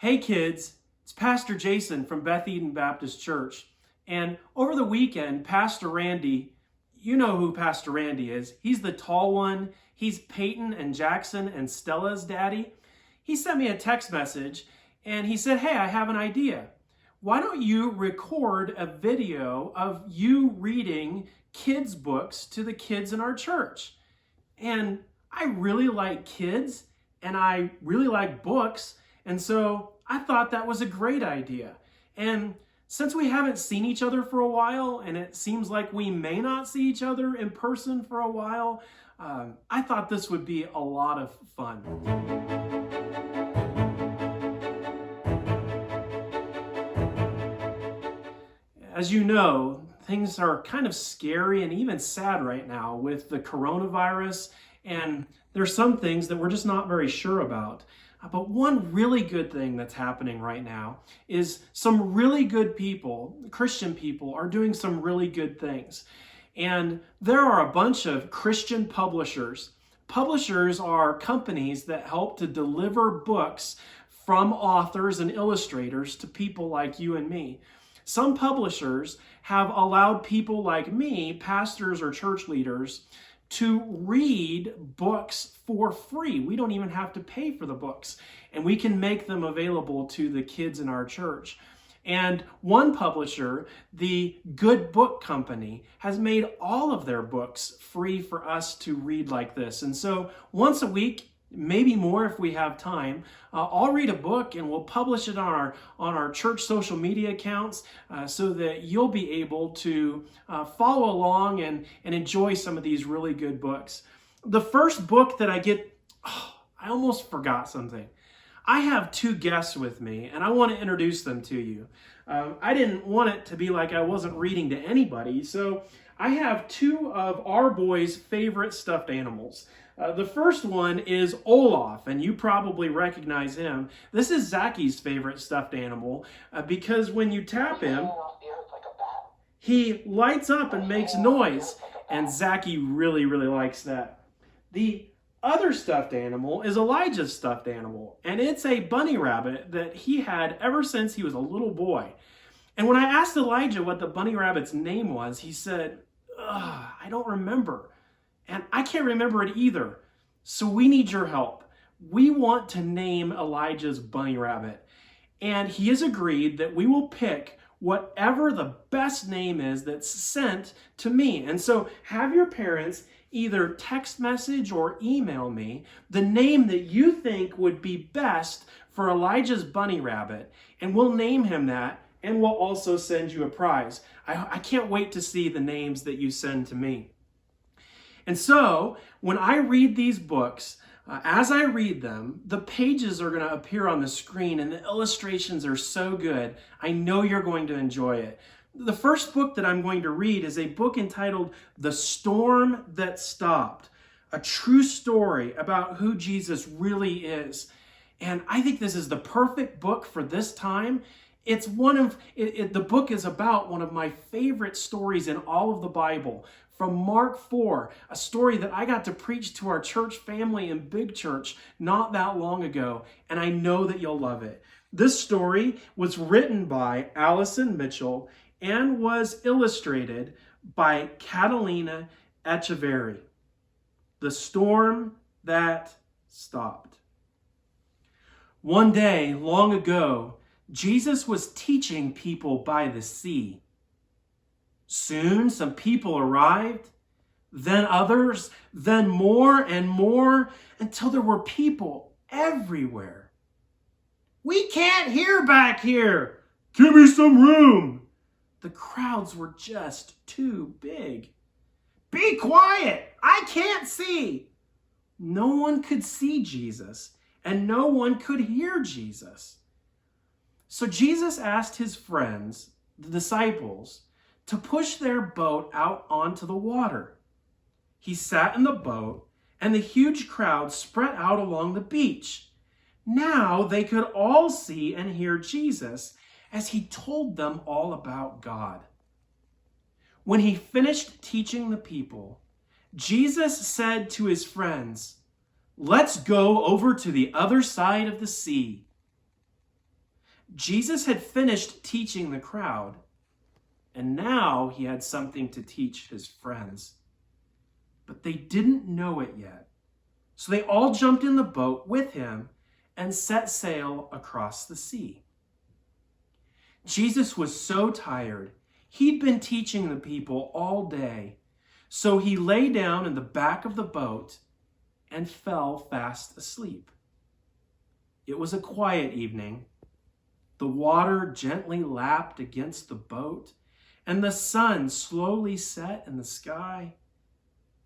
Hey kids, it's Pastor Jason from Beth Eden Baptist Church. And over the weekend, Pastor Randy, you know who Pastor Randy is. He's the tall one. He's Peyton and Jackson and Stella's daddy. He sent me a text message and he said, hey, I have an idea. Why don't you record a video of you reading kids' books to the kids in our church? And I really like kids and I really like books. And so I thought that was a great idea. And since we haven't seen each other for a while, and it seems like we may not see each other in person for a while, I thought this would be a lot of fun. As you know, things are kind of scary and even sad right now with the coronavirus, and there's some things that we're just not very sure about. But one really good thing that's happening right now is some really good people, Christian people, are doing some really good things. And there are a bunch of Christian publishers. Publishers are companies that help to deliver books from authors and illustrators to people like you and me. Some publishers have allowed people like me, pastors or church leaders, to read books for free. We don't even have to pay for the books, and we can make them available to the kids in our church. And one publisher, the Good Book Company, has made all of their books free for us to read like this. And so once a week, maybe more if we have time, I'll read a book and we'll publish it on our church social media accounts so that you'll be able to follow along and enjoy some of these really good books. The first book that I get, I almost forgot something. I have two guests with me and I want to introduce them to you. I didn't want it to be like I wasn't reading to anybody, so I have two of our boys' favorite stuffed animals. The first one is Olaf, and you probably recognize him. This is Zacky's favorite stuffed animal because when you tap him, he lights up and makes noise, and Zacky really, really likes that. The other stuffed animal is Elijah's stuffed animal, and it's a bunny rabbit that he had ever since he was a little boy. And when I asked Elijah what the bunny rabbit's name was, he said, I don't remember. And I can't remember it either. So we need your help. We want to name Elijah's bunny rabbit. And he has agreed that we will pick whatever the best name is that's sent to me. And so have your parents either text message or email me the name that you think would be best for Elijah's bunny rabbit. And we'll name him that. And we'll also send you a prize. I can't wait to see the names that you send to me. And so, when I read these books, as I read them, the pages are going to appear on the screen and the illustrations are so good. I know you're going to enjoy it. The first book that I'm going to read is a book entitled The Storm That Stopped, a true story about who Jesus really is. And I think this is the perfect book for this time. It's the book is about one of my favorite stories in all of the Bible, from Mark 4, a story that I got to preach to our church family in Big Church not that long ago, and I know that you'll love it. This story was written by Alison Mitchell and was illustrated by Catalina Echeverry. The Storm That Stopped. One day, long ago, Jesus was teaching people by the sea. Soon some people arrived, then others, then more and more, until there were people everywhere. We can't hear back here. Give me some room. The crowds were just too big. Be quiet. I can't see. No one could see Jesus, and no one could hear Jesus. So Jesus asked his friends, the disciples, to push their boat out onto the water. He sat in the boat, and the huge crowd spread out along the beach. Now they could all see and hear Jesus as he told them all about God. When he finished teaching the people, Jesus said to his friends, "Let's go over to the other side of the sea." Jesus had finished teaching the crowd, and now he had something to teach his friends. But they didn't know it yet. So they all jumped in the boat with him and set sail across the sea. Jesus was so tired. He'd been teaching the people all day. So he lay down in the back of the boat and fell fast asleep. It was a quiet evening. The water gently lapped against the boat, and the sun slowly set in the sky.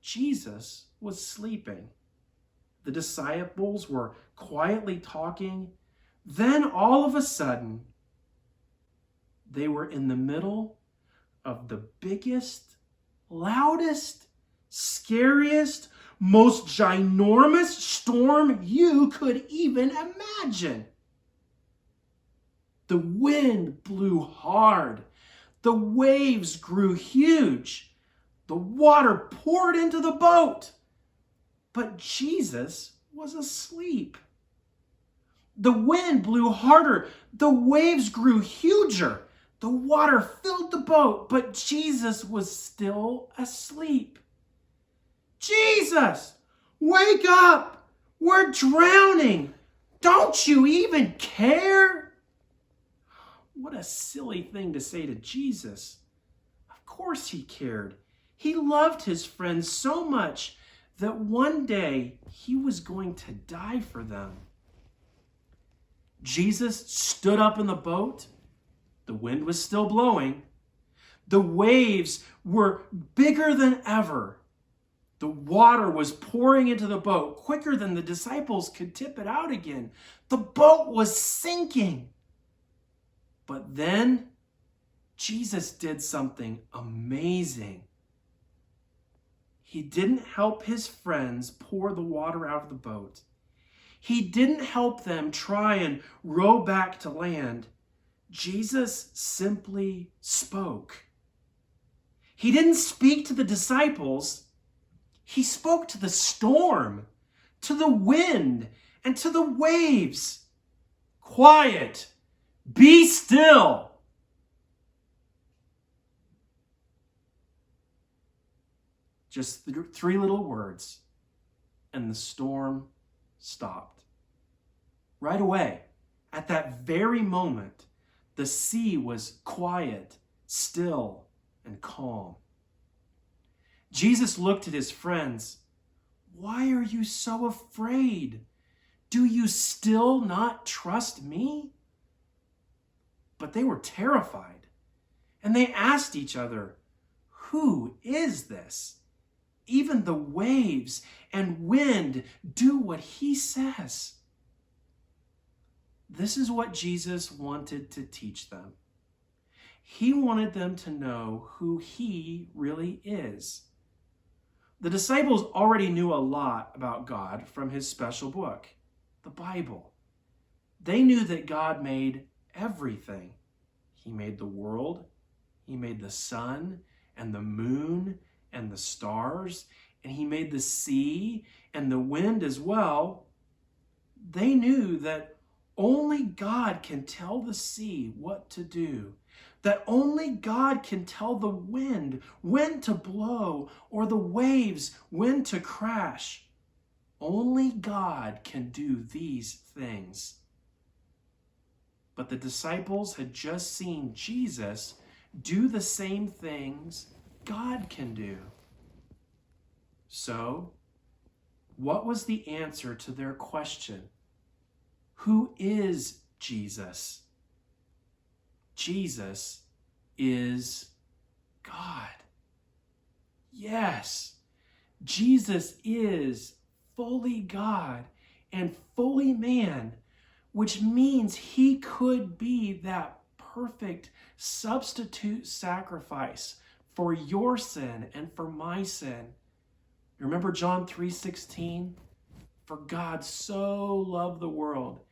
Jesus was sleeping. The disciples were quietly talking. Then all of a sudden, they were in the middle of the biggest, loudest, scariest, most ginormous storm you could even imagine. The wind blew hard. The waves grew huge. The water poured into the boat. But Jesus was asleep. The wind blew harder. The waves grew huger. The water filled the boat, but Jesus was still asleep. Jesus, wake up! We're drowning! Don't you even care? What a silly thing to say to Jesus. Of course he cared. He loved his friends so much that one day he was going to die for them. Jesus stood up in the boat. The wind was still blowing. The waves were bigger than ever. The water was pouring into the boat quicker than the disciples could tip it out again. The boat was sinking. But then Jesus did something amazing. He didn't help his friends pour the water out of the boat. He didn't help them try and row back to land. Jesus simply spoke. He didn't speak to the disciples. He spoke to the storm, to the wind, and to the waves. Quiet. Be still. Just three little words, and the storm stopped. Right away, at that very moment, the sea was quiet, still, and calm. Jesus looked at his friends. Why are you so afraid? Do you still not trust me? But they were terrified, and they asked each other, who is this? Even the waves and wind do what he says. This is what Jesus wanted to teach them. He wanted them to know who he really is. The disciples already knew a lot about God from his special book, the Bible. They knew that God made everything. He made the world, he made the sun and the moon and the stars, and he made the sea and the wind as well. They knew that only God can tell the sea what to do, that only God can tell the wind when to blow or the waves when to crash. Only God can do these things. But the disciples had just seen Jesus do the same things God can do. So, what was the answer to their question? Who is Jesus? Jesus is God. Yes, Jesus is fully God and fully man, which means he could be that perfect substitute sacrifice for your sin and for my sin. Remember John 3:16? For God so loved the world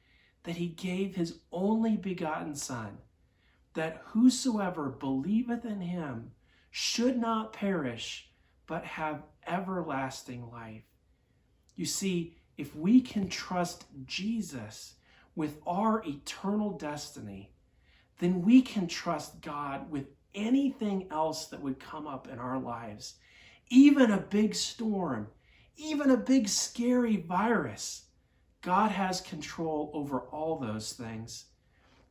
that he gave his only begotten Son, that whosoever believeth in him should not perish, but have everlasting life. You see, if we can trust Jesus, with our eternal destiny, then we can trust God with anything else that would come up in our lives. Even a big storm, even a big scary virus. God has control over all those things.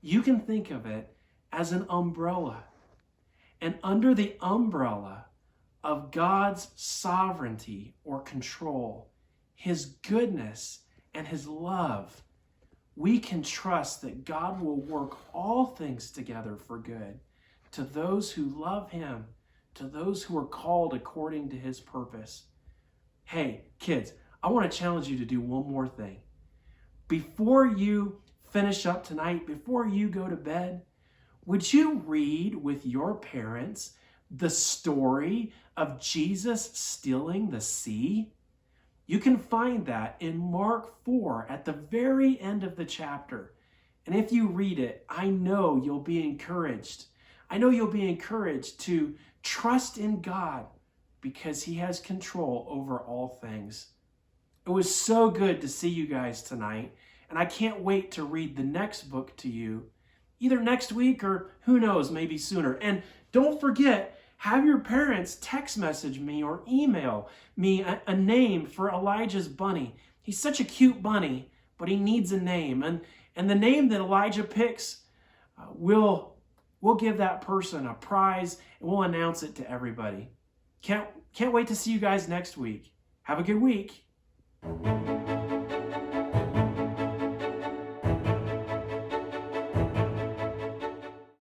You can think of it as an umbrella. And under the umbrella of God's sovereignty or control, His goodness and His love, we can trust that God will work all things together for good to those who love Him, to those who are called according to His purpose. Hey, kids, I want to challenge you to do one more thing. Before you finish up tonight, before you go to bed, would you read with your parents the story of Jesus stilling the sea? You can find that in Mark 4 at the very end of the chapter. And if you read it, I know you'll be encouraged. I know you'll be encouraged to trust in God because He has control over all things. It was so good to see you guys tonight, and I can't wait to read the next book to you, either next week or who knows, maybe sooner. And don't forget, have your parents text message me or email me a name for Elijah's bunny. He's such a cute bunny, but he needs a name. And the name that Elijah picks, we'll give that person a prize, and we'll announce it to everybody. Can't wait to see you guys next week. Have a good week.